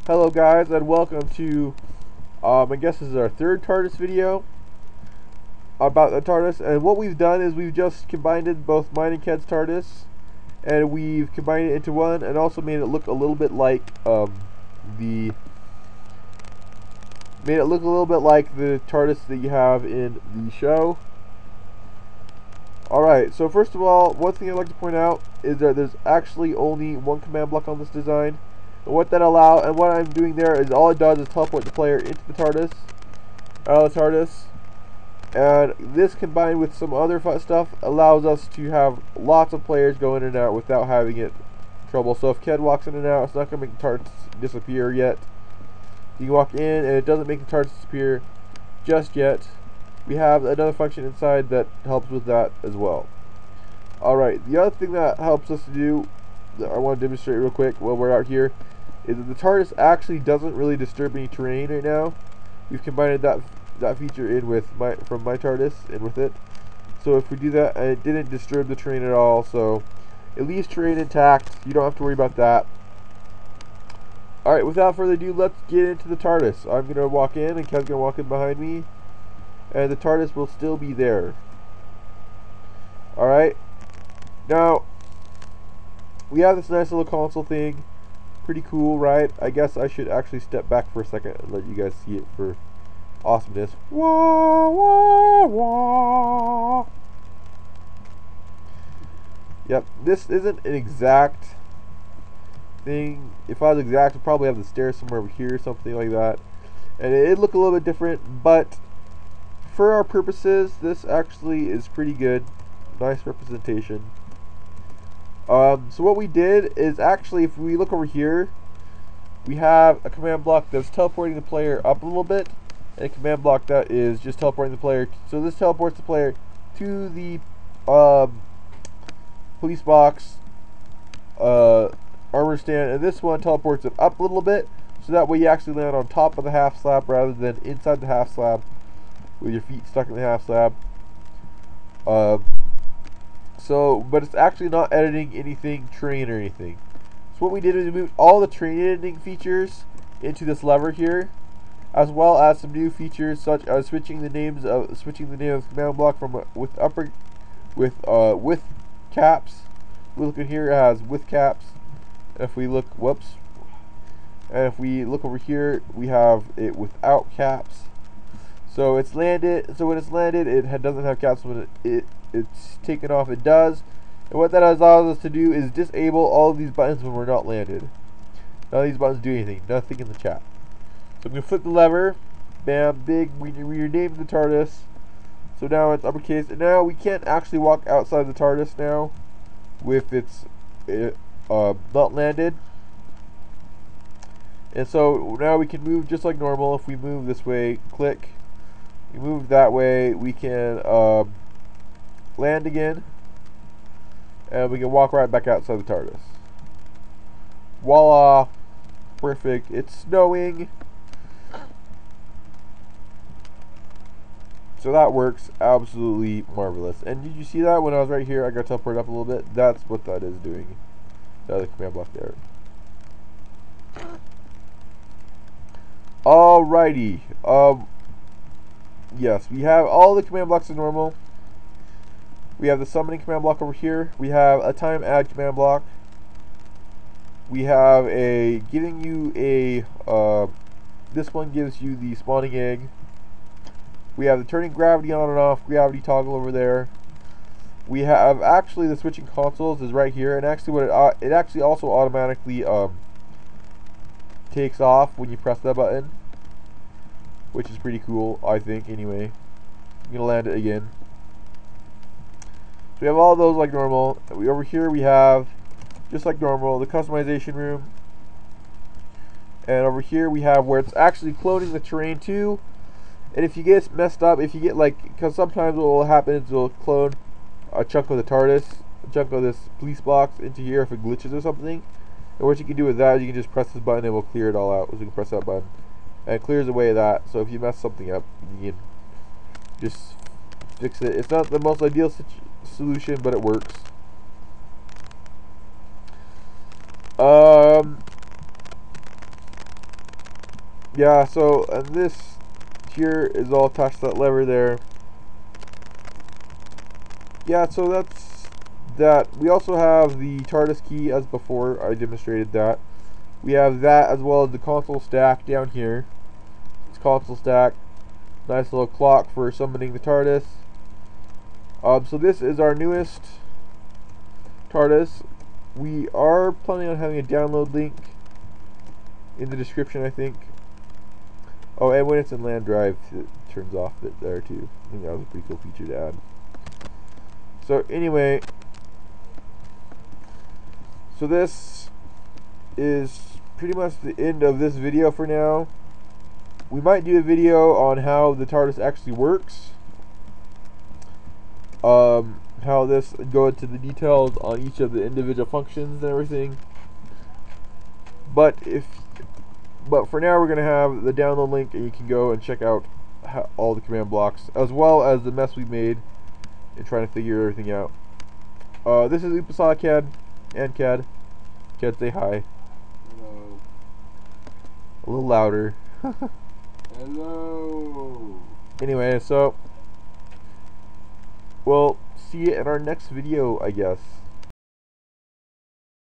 Hello guys, and welcome to, I guess this is our third TARDIS video about the TARDIS. And what we've done is we've just combined both mine and Ked's TARDIS, and we've combined it into one, and also made it look a little bit like the TARDIS that you have in the show. Alright, so first of all, one thing I'd like to point out is that there's actually only one command block on this design. And what I'm doing there is all it does is teleport the player into the TARDIS, out of the TARDIS. And this combined with some other fun stuff allows us to have lots of players go in and out without having it trouble. So if Ked walks in and out, it's not going to make the TARDIS disappear yet. You can walk in and it doesn't make the TARDIS disappear just yet. We have another function inside that helps with that as well. Alright, the other thing that helps us to do, that I want to demonstrate real quick while we're out here, is that the TARDIS actually doesn't really disturb any terrain right now. We've combined that feature in with from my TARDIS in with it. So if we do that, it didn't disturb the terrain at all, so it leaves terrain intact. You don't have to worry about that. Alright, without further ado, let's get into the TARDIS. I'm going to walk in, and Ked's going to walk in behind me, and the TARDIS will still be there. Alright, now we have this nice little console thing. Pretty cool, right? I guess I should actually step back for a second and let you guys see it for awesomeness. Wah, wah, wah. Yep, this isn't an exact thing. If I was exact, I'd probably have the stairs somewhere over here, something like that. And it'd look a little bit different, but for our purposes, this actually is pretty good. Nice representation. So what we did is actually, if we look over here, we have a command block that's teleporting the player up a little bit, and a command block that is just teleporting the player. So this teleports the player to the police box, armor stand, and this one teleports it up a little bit, so that way you actually land on top of the half slab rather than inside the half slab with your feet stuck in the half slab. But it's actually not editing anything terrain or anything. So what we did is we moved all the terrain editing features into this lever here, as well as some new features such as switching the name of the command block from with caps. We look at here, it has with caps. And if we look, and if we look over here, we have it without caps. So it's landed. So when it's landed, it doesn't have caps. When it's taken off, it does. And what that allows us to do is disable all of these buttons when we're not landed. None of these buttons do anything. Nothing in the chat. So I'm going to flip the lever. Bam, big. We renamed the TARDIS. So now it's uppercase. And now we can't actually walk outside the TARDIS now with its not landed. And so now we can move just like normal. If we move this way, click. We move that way, we can land again, and we can walk right back outside the TARDIS. Voila! Perfect. It's snowing. So that works absolutely marvelous. And did you see that when I was right here? I got teleported up a little bit. That's what that is doing. The other command block there. Alrighty. Yes, we have all the command blocks as normal. We have the summoning command block over here. We have a time add command block. We have a giving you a this one gives you the spawning egg. We have the turning gravity on and off gravity toggle over there. We have actually the switching consoles is right here, and actually what it actually also automatically takes off when you press that button, which is pretty cool, I think. Anyway, I'm gonna land it again. So we have all those like normal. Over here we have, just like normal, the customization room. And over here we have where it's actually cloning the terrain too. And if you get messed up, if you get because sometimes what will happen is it'll clone a chunk of the TARDIS, a chunk of this police box into here if it glitches or something. And what you can do with that is you can just press this button and it will clear it all out. So you can press that button and it clears away that. So if you mess something up, you can just fix it. It's not the most ideal solution, but it works. yeah, so and this here is all attached to that lever there. Yeah, so that's that. We also have the TARDIS key as before. I demonstrated that. We have that as well as the console stack down here. It's console stack. Nice little clock for summoning the TARDIS. So this is our newest TARDIS. We are planning on having a download link in the description, I think. Oh, and when it's in land drive, it turns off it there too. I think that was a pretty cool feature to add. So anyway, so this is pretty much the end of this video for now. We might do a video on how the TARDIS actually works. How this go into the details on each of the individual functions and everything. But for now, we're gonna have the download link, and you can go and check out all the command blocks as well as the mess we made in trying to figure everything out. This is Upasala Cad and Cad. Cad, say hi. Hello. A little louder. Hello. Anyway, so we'll see you in our next video, I guess.